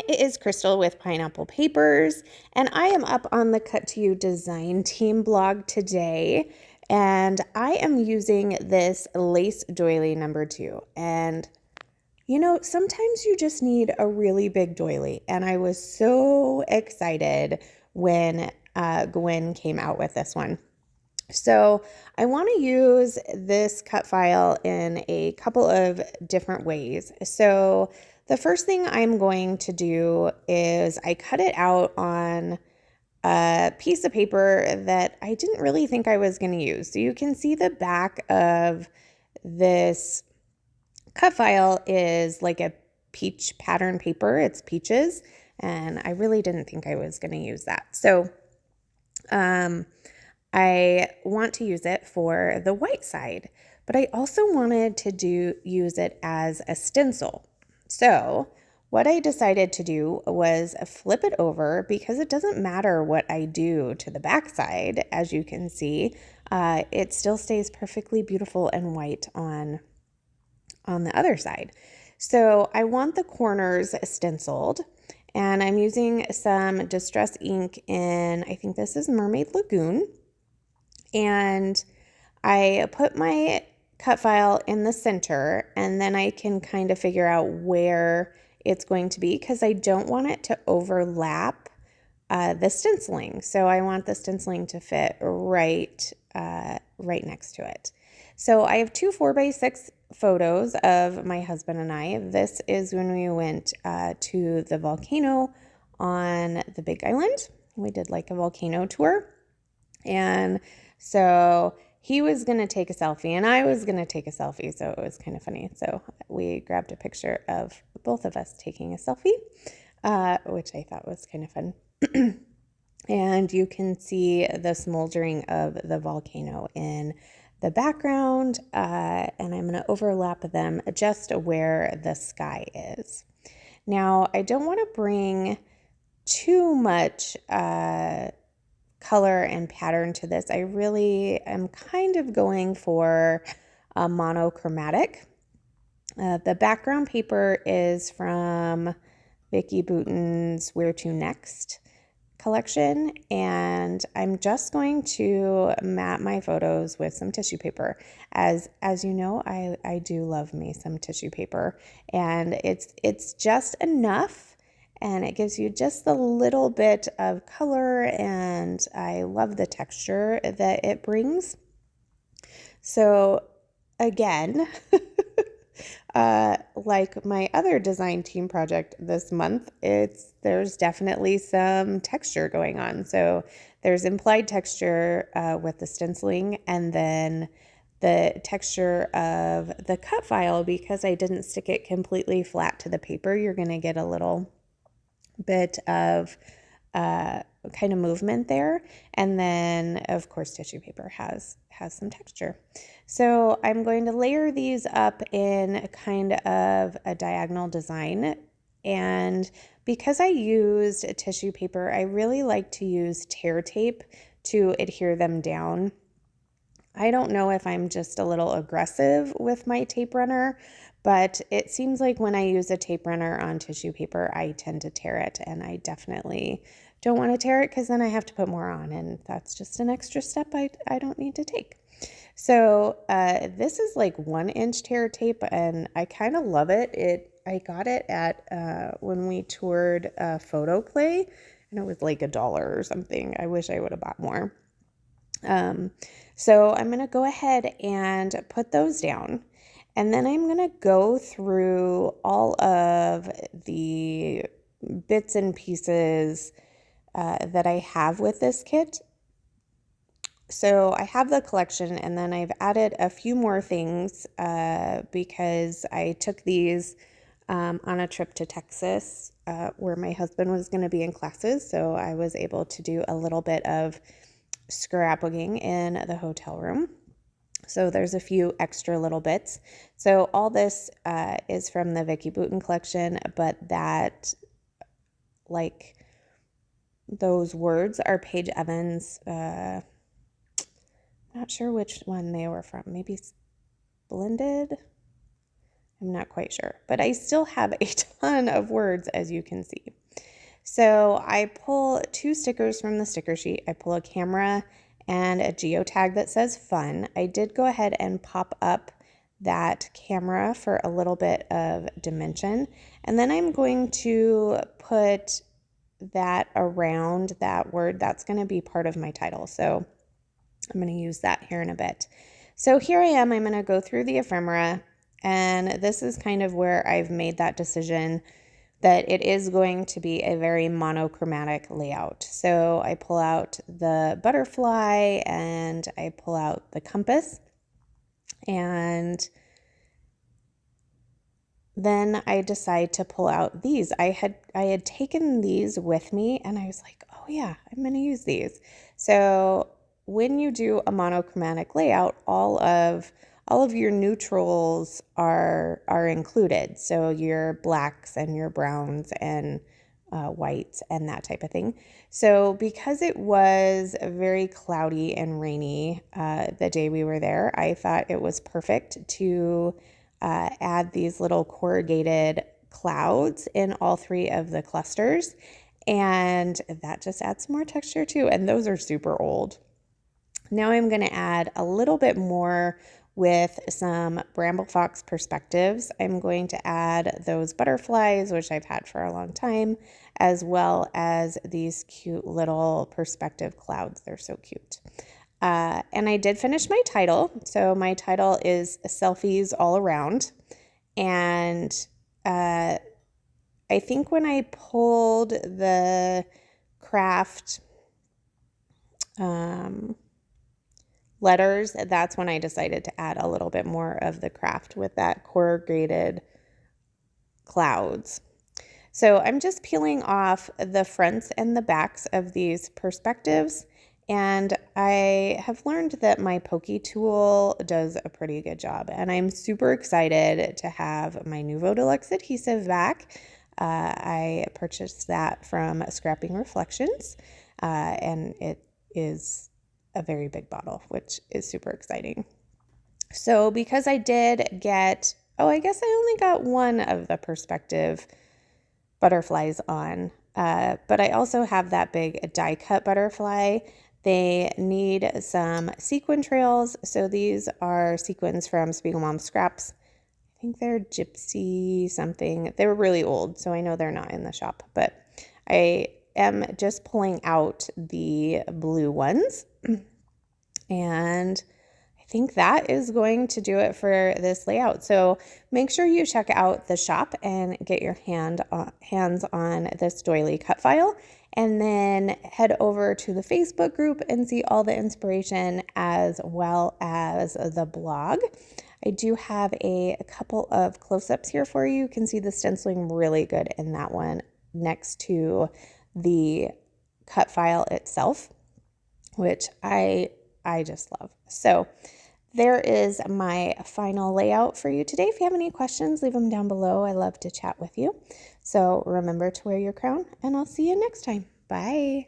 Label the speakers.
Speaker 1: it is Crystal with Pineapple Papers, and I am up on the Cut to You Design Team blog today, and I am using this lace doily number 2. And sometimes you just need a really big doily, and I was so excited when Gwen came out with this one. So I want to use this cut file in a couple of different ways. So the first thing I'm going to do is I cut it out on a piece of paper that I didn't really think I was going to use. So you can see the back of this cut file is like a peach pattern paper. It's peaches, and I really didn't think I was going to use that. So I want to use it for the white side, but I also wanted to use it as a stencil. So what I decided to do was flip it over, because it doesn't matter what I do to the back side. As you can see, it still stays perfectly beautiful and white on the other side. So I want the corners stenciled, and I'm using some Distress ink in, I think this is Mermaid Lagoon. And I put my cut file in the center, and then I can kind of figure out where it's going to be, because I don't want it to overlap the stenciling. So I want the stenciling to fit right next to it. So I have two 4x6 photos of my husband and I. This is when we went to the volcano on the Big Island. We did like a volcano tour. And so he was going to take a selfie and I was going to take a selfie. So it was kind of funny. So we grabbed a picture of both of us taking a selfie, which I thought was kind of fun. And you can see the smoldering of the volcano in the background. And I'm going to overlap them just where the sky is. Now, I don't want to bring too much color and pattern to this. I really am kind of going for a monochromatic. The background paper is from Vicki Boutin's Where to Next collection, and I'm just going to mat my photos with some tissue paper. As you know, I do love me some tissue paper, and it's just enough. And it gives you just a little bit of color, and I love the texture that it brings. So again, like my other design team project this month, there's definitely some texture going on. So there's implied texture with the stenciling, and then the texture of the cut file, because I didn't stick it completely flat to the paper, you're going to get a little bit of kind of movement there. And then of course tissue paper has some texture. So I'm going to layer these up in kind of a diagonal design, and because I used tissue paper, I really like to use tear tape to adhere them down. I don't know if I'm just a little aggressive with my tape runner, but it seems like when I use a tape runner on tissue paper, I tend to tear it, and I definitely don't want to tear it, because then I have to put more on, and that's just an extra step I don't need to take. So this is like 1-inch tear tape, and I kind of love it. I got it at when we toured Photo Play, and it was like $1 or something. I wish I would have bought more. So I'm going to go ahead and put those down. And then I'm going to go through all of the bits and pieces that I have with this kit. So I have the collection, and then I've added a few more things because I took these on a trip to Texas where my husband was going to be in classes. So I was able to do a little bit of scrapbooking in the hotel room. So there's a few extra little bits. So all this is from the Vicki Boutin collection, but that, like, those words are Paige Evans. Not sure which one they were from. Maybe Splendid? I'm not quite sure. But I still have a ton of words, as you can see. So I pull 2 stickers from the sticker sheet. I pull a camera and a geotag that says fun. I did go ahead and pop up that camera for a little bit of dimension. And then I'm going to put that around that word. That's going to be part of my title. So I'm going to use that here in a bit. So here I am. I'm going to go through the ephemera. And this is kind of where I've made that decision that it is going to be a very monochromatic layout. So I pull out the butterfly and I pull out the compass, and then I decide to pull out these. I had taken these with me and I was like, oh yeah, I'm going to use these. So when you do a monochromatic layout, all of your neutrals are included. So your blacks and your browns and whites and that type of thing. So because it was very cloudy and rainy the day we were there, I thought it was perfect to add these little corrugated clouds in all 3 of the clusters. And that just adds more texture too. And those are super old. Now I'm going to add a little bit more with some Bramble Fox perspectives. I'm going to add those butterflies, which I've had for a long time, as well as these cute little perspective clouds. They're so cute. And I did finish my title. So my title is Selfies All Around. And I think when I pulled the craft letters, that's when I decided to add a little bit more of the craft with that corrugated clouds. So I'm just peeling off the fronts and the backs of these perspectives, and I have learned that my Pokey tool does a pretty good job, and I'm super excited to have my Nuvo Deluxe adhesive back. I purchased that from Scrapping Reflections, and it is a very big bottle, which is super exciting. So because I did get, I guess I only got one of the perspective butterflies on, but I also have that big die cut butterfly. They need some sequin trails. So these are sequins from Spiegel Mom Scraps. I think they're Gypsy something. They were really old, so I know they're not in the shop, but I am just pulling out the blue ones. And I think that is going to do it for this layout. So make sure you check out the shop and get your hands on this doily cut file, and then head over to the Facebook group and see all the inspiration as well as the blog. I do have a couple of close-ups here for you. You can see the stenciling really good in that one next to the cut file itself, which I just love. So there is my final layout for you today. If you have any questions, leave them down below. I love to chat with you. So remember to wear your crown, and I'll see you next time. Bye.